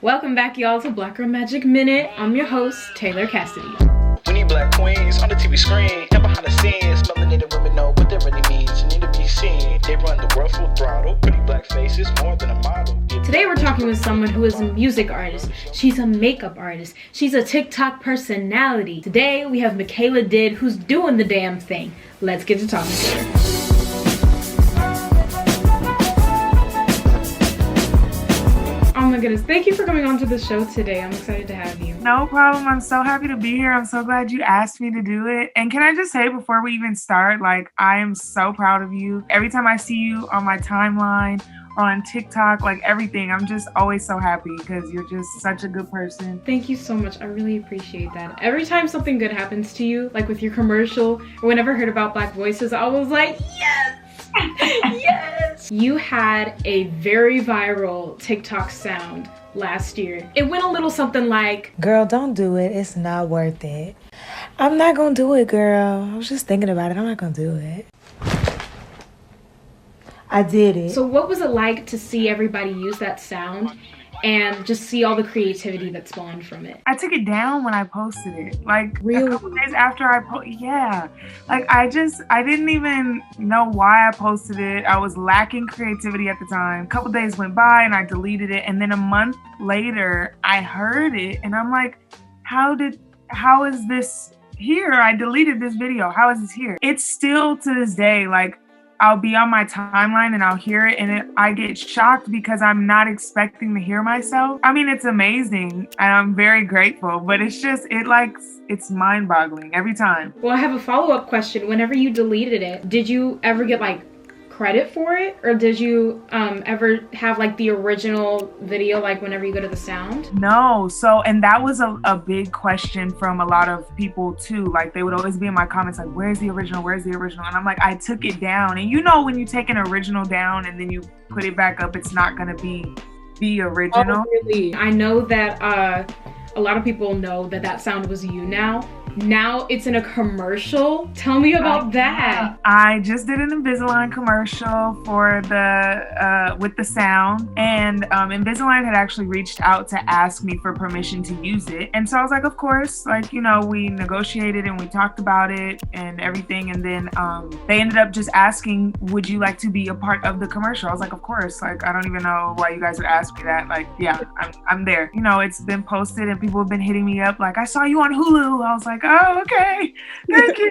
Welcome back, y'all, to Black Girl Magic Minute. I'm your host, 𝓂𝓏𝓪𝓾𝓻𝓮. We need black queens on the TV screen and behind the scenes. Melanated women know what that really means. You need to be seen. They run the world full throttle. Pretty black faces, more than a model. Today we're talking with someone who is a music artist. She's a makeup artist. She's a TikTok personality. Today we have Mikayla Did, who's doing the damn thing. Let's get to talking to her. Oh my goodness, thank you for coming on to the show today. I'm excited to have you. No problem. I'm so happy to be here. I'm so glad you asked me to do it. And can I just say before we even start, I am so proud of you. Every time I see you on my timeline, on TikTok, everything, I'm just always so happy because you're just such a good person. Thank you so much. I really appreciate that. Every time something good happens to you, like with your commercial, or whenever I heard about Black Voices, I was like, yes! Yes! You had a very viral TikTok sound last year. It went a little something like, "Girl, don't do it. It's not worth it. I'm not gonna do it, girl. I was just thinking about it. I'm not gonna do it." I did it. So what was it like to see everybody use that sound and just see all the creativity that spawned from it? I took it down when I posted it. Really? A couple days after I posted, yeah. I didn't even know why I posted it. I was lacking creativity at the time. A couple days went by and I deleted it. And then a month later, I heard it and I'm like, how is this here? I deleted this video. How is this here? It's still to this day, I'll be on my timeline and I'll hear it and I get shocked because I'm not expecting to hear myself. I mean, it's amazing and I'm very grateful, but it's mind-boggling every time. Well, I have a follow-up question. Whenever you deleted it, did you ever get credit for it? Or did you ever have the original video whenever you go to the sound? No. And that was a big question from a lot of people too. They would always be in my comments where's the original? Where's the original? And I'm like, I took it down. And when you take an original down and then you put it back up, it's not gonna be the original. Oh, really? I know that a lot of people know that sound was you now. Now it's in a commercial. Tell me about that. I just did an Invisalign commercial for with the sound, and Invisalign had actually reached out to ask me for permission to use it. And so I was like, of course, we negotiated and we talked about it and everything. And then they ended up just asking, would you like to be a part of the commercial? I was like, of course. I don't even know why you guys would ask me that. Yeah, I'm there. It's been posted and people have been hitting me up I saw you on Hulu. I was like, oh, okay. Thank you.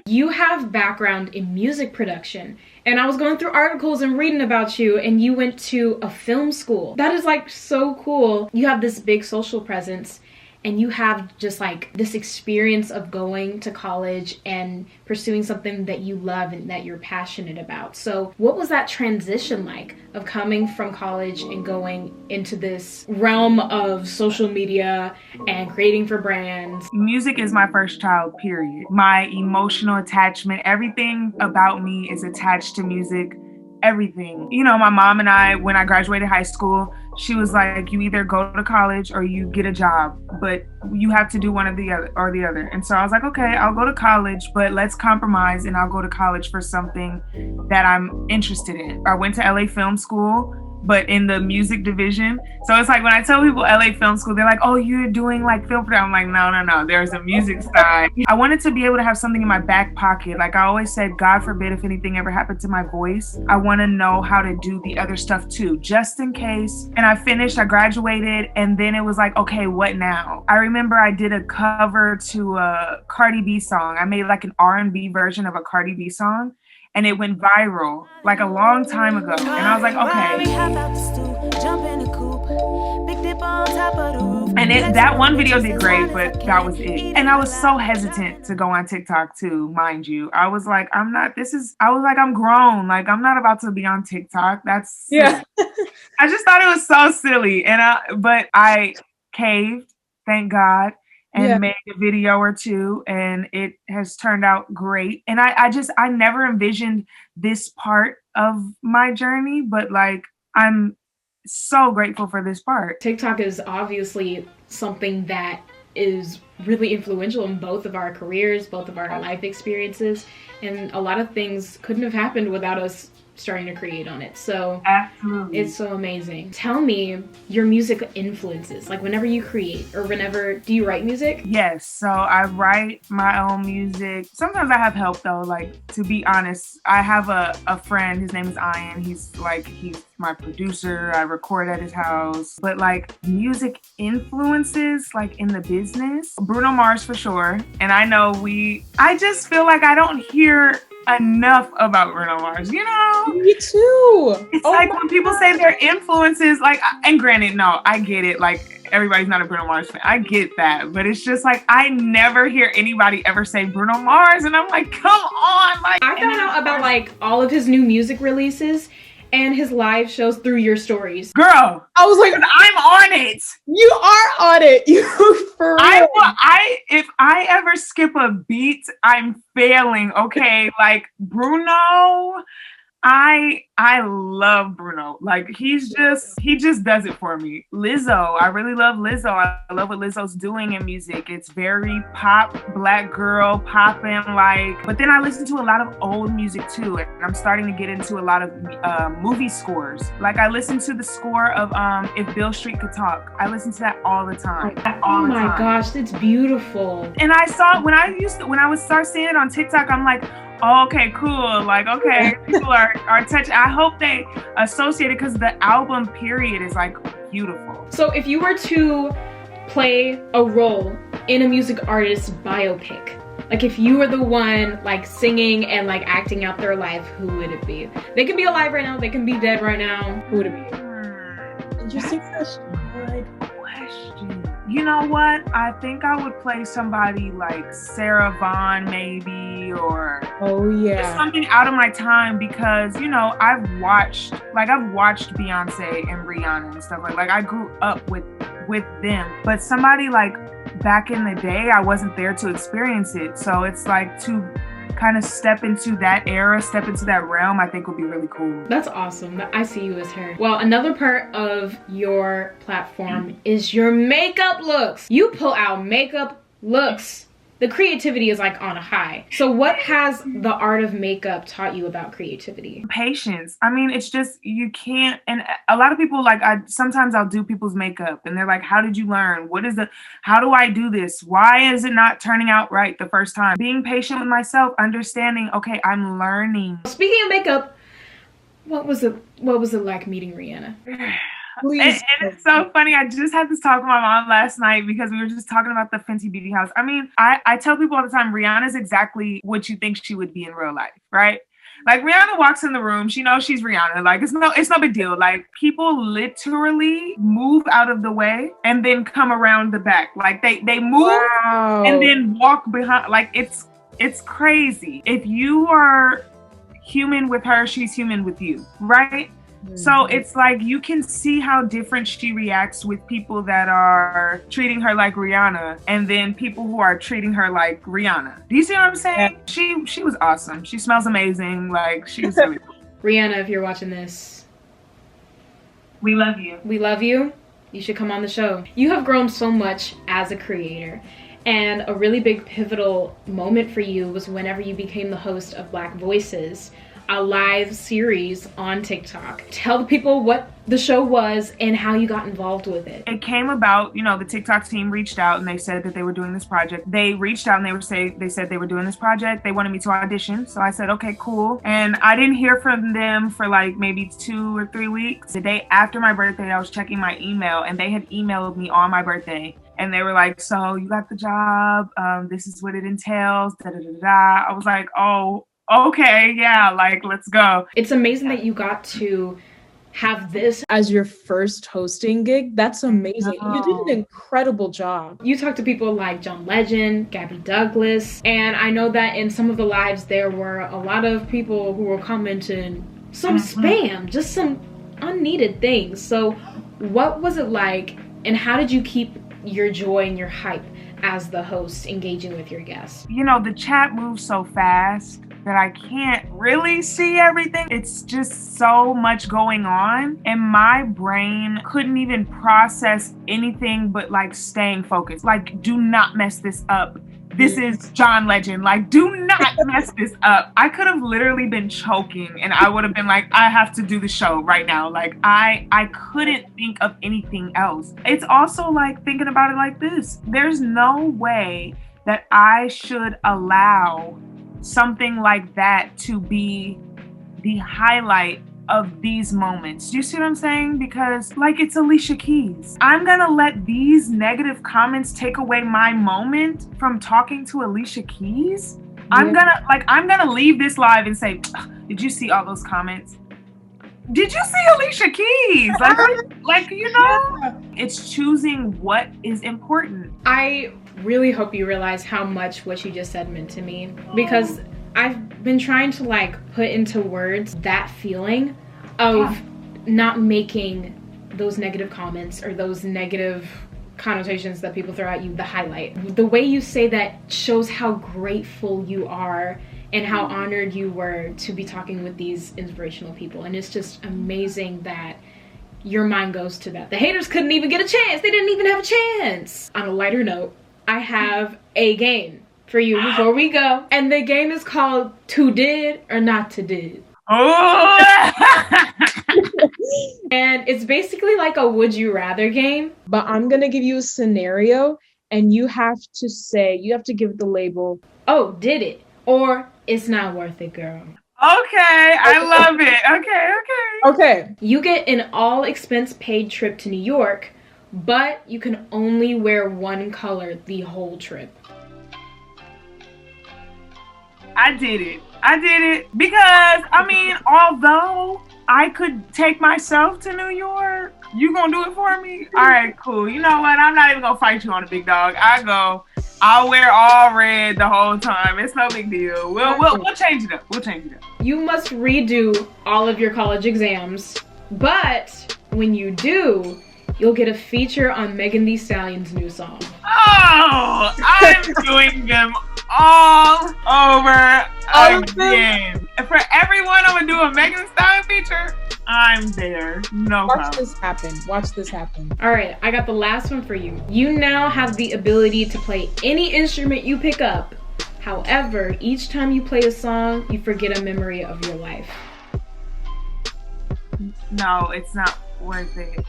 You have background in music production, and I was going through articles and reading about you, and you went to a film school. That is so cool. You have this big social presence, and you have just this experience of going to college and pursuing something that you love and that you're passionate about. So what was that transition like of coming from college and going into this realm of social media and creating for brands? Music is my first child, period. My emotional attachment, everything about me is attached to music. Everything. My mom and I, when I graduated high school, she was like, you either go to college or you get a job, but you have to do one or the other. And so I was like, okay, I'll go to college, but let's compromise and I'll go to college for something that I'm interested in. I went to LA Film School, but in the music division. So it's when I tell people LA Film School, they're like, oh, you're doing film production. I'm like, no, there's a music side. I wanted to be able to have something in my back pocket. I always said, God forbid if anything ever happened to my voice, I want to know how to do the other stuff too, just in case. And I finished, I graduated, and then it was okay, what now? I remember I did a cover to a Cardi B song. I made an R&B version of a Cardi B song. And it went viral a long time ago. And I was like, okay. And that one video did great, but that was it. And I was so hesitant to go on TikTok too, mind you. I was like, I'm grown. I'm not about to be on TikTok. That's yeah. I just thought it was so silly. But I caved, thank God. And made a video or two, and it has turned out great. And I never envisioned this part of my journey, but I'm so grateful for this part. TikTok is obviously something that is really influential in both of our careers, both of our life experiences, and a lot of things couldn't have happened without us starting to create on it. So Absolutely. it's so amazing. Tell me your music influences, like whenever you create or whenever, do you write music? Yes, so I write my own music. Sometimes I have help though, like to be honest, I have a friend, his name is Ian. He's my producer. I record at his house. But like music influences like in the business, Bruno Mars for sure. And I know I just feel like I don't hear enough about Bruno Mars, you know? Me too. It's like when people say their influences, like, and granted, no, I get it. Like, everybody's not a Bruno Mars fan. I get that. But it's just like, I never hear anybody ever say Bruno Mars. And I'm like, come on. Like, I found out about like all of his new music releases and his live shows through your stories. Girl, I was like, I'm on it. you are on it. You for real. If I ever skip a beat, I'm failing. Okay, like Bruno, I love Bruno. Like he just does it for me. Lizzo, I really love Lizzo. I love what Lizzo's doing in music. It's very pop, black girl popping like. But then I listen to a lot of old music too, and I'm starting to get into a lot of movie scores. Like I listen to the score of If Beale Street Could Talk. I listen to that all the time. Oh my gosh, that's beautiful. And I saw when I would start seeing it on TikTok, I'm like, oh, okay, cool. Like, okay, people are touched. I hope they associate it because the album period is like beautiful. So if you were to play a role in a music artist's biopic, like if you were the one like singing and like acting out their life, who would it be? They can be alive right now, they can be dead right now. Who would it be? Interesting question. Good question. You know what? I think I would play somebody like Sarah Vaughan maybe, or Oh yeah. just something out of my time because, you know, I've watched Beyonce and Rihanna and stuff like I grew up with them. But somebody like back in the day, I wasn't there to experience it. So it's like to kind of step into that era, step into that realm, I think would be really cool. That's awesome. I see you as her. Well, another part of your platform is your makeup looks. You pull out makeup looks. The creativity is like on a high. So what has the art of makeup taught you about creativity? Patience. I mean, it's just, you can't, and a lot of people like, sometimes I'll do people's makeup and they're like, how did you learn? How do I do this? Why is it not turning out right the first time? Being patient with myself, understanding, okay, I'm learning. Speaking of makeup, what was it like meeting Rihanna? Please. And it's so funny. I just had this talk with my mom last night because we were just talking about the Fenty Beauty house. I mean, I tell people all the time, Rihanna's exactly what you think she would be in real life, right? Like Rihanna walks in the room, she knows she's Rihanna. Like it's no big deal. Like people literally move out of the way and then come around the back. Like they move and then walk behind. Like it's crazy. If you are human with her, she's human with you, right? So it's like you can see how different she reacts with people that are treating her like Rihanna and then people who are treating her like Rihanna. Do you see what I'm saying? Yeah. She was awesome. She smells amazing. Like she was really cool. Rihanna, if you're watching this, we love you. We love you. You should come on the show. You have grown so much as a creator. And a really big pivotal moment for you was whenever you became the host of Black Voices, a live series on TikTok. Tell the people what the show was and how you got involved with it. It came about, you know, the TikTok team reached out and they said that they were doing this project. They reached out and they said they were doing this project. They wanted me to audition. So I said, okay, cool. And I didn't hear from them for like maybe 2 or 3 weeks. The day after my birthday, I was checking my email and they had emailed me on my birthday. And they were like, so you got the job. This is what it entails. Da, da, da, da. I was like, oh, okay, yeah, like, let's go. It's amazing that you got to have this as your first hosting gig. That's amazing. You did an incredible job. You talked to people like John Legend, Gabby Douglas, and I know that in some of the lives there were a lot of people who were commenting some spam, just some unneeded things. So what was it like and how did you keep your joy and your hype as the host engaging with your guests? You know, the chat moves so fast that I can't really see everything. It's just so much going on and my brain couldn't even process anything but like staying focused. Like, do not mess this up. this is John Legend. Like, do not mess this up. I could have literally been choking and I would have been like, I have to do the show right now. Like, I couldn't think of anything else. It's also like thinking about it like this. There's no way that I should allow something like that to be the highlight of these moments. Do you see what I'm saying? Because like, it's Alicia Keys. I'm gonna let these negative comments take away my moment from talking to Alicia Keys? Yeah. I'm gonna leave this live and say, did you see all those comments? Did you see Alicia Keys? Like, you know, yeah. It's choosing what is important. I really hope you realize how much what you just said meant to me, because I've been trying to like put into words that feeling of not making those negative comments or those negative connotations that people throw at you the highlight. The way you say that shows how grateful you are and how honored you were to be talking with these inspirational people. And it's just amazing that your mind goes to that. The haters couldn't even get a chance. They didn't even have a chance. On a lighter note, I have a game for you before we go. And the game is called To Did or Not To Did. Oh! And it's basically like a would you rather game. But I'm gonna give you a scenario and you have to give the label, oh, did it, or it's not worth it, girl. Okay, I love it. Okay. You get an all expense paid trip to New York, but you can only wear one color the whole trip. I did it because, I mean, although I could take myself to New York, you gonna do it for me? All right, cool. You know what? I'm not even gonna fight you on a big dog. I'll wear all red the whole time. It's no big deal. We'll change it up. You must redo all of your college exams, but when you do, you'll get a feature on Megan Thee Stallion's new song. Oh, I'm doing them all over again. For everyone, I'm gonna do a Megan Thee Stallion feature. I'm there. No problem. Watch this happen. All right, I got the last one for you. You now have the ability to play any instrument you pick up. However, each time you play a song, you forget a memory of your life. No, it's not worth it.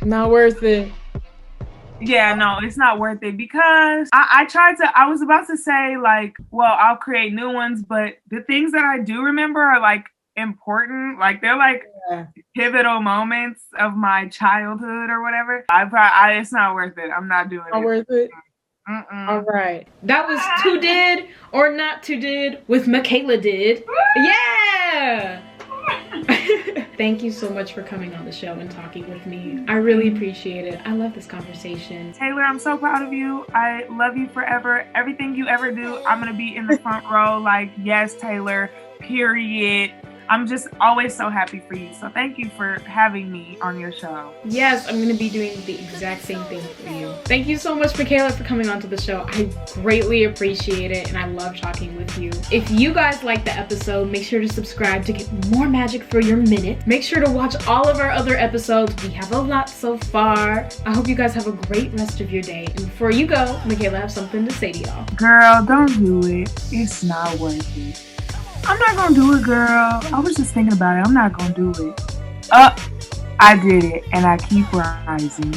Not worth it. Yeah, no, it's not worth it because I was about to say like, well, I'll create new ones, but the things that I do remember are like important. Like they're like pivotal moments of my childhood or whatever. It's not worth it. I'm not doing it. Not worth it? Mm-mm. All right. That was To Did or Not To Did with Mikayla Did. Yeah! Thank you so much for coming on the show and talking with me. I really appreciate it. I love this conversation. Taylor, I'm so proud of you. I love you forever. Everything you ever do, I'm going to be in the front row like, yes, Taylor, period. I'm just always so happy for you. So thank you for having me on your show. Yes, I'm going to be doing the exact same thing for you. Thank you so much, Mikayla, for coming onto the show. I greatly appreciate it, and I love talking with you. If you guys liked the episode, make sure to subscribe to get more magic for your minute. Make sure to watch all of our other episodes. We have a lot so far. I hope you guys have a great rest of your day. And before you go, Mikayla, I have something to say to y'all. Girl, don't do it. It's not worth it. I'm not gonna do it, girl. I was just thinking about it. I'm not gonna do it. I did it, and I keep rising.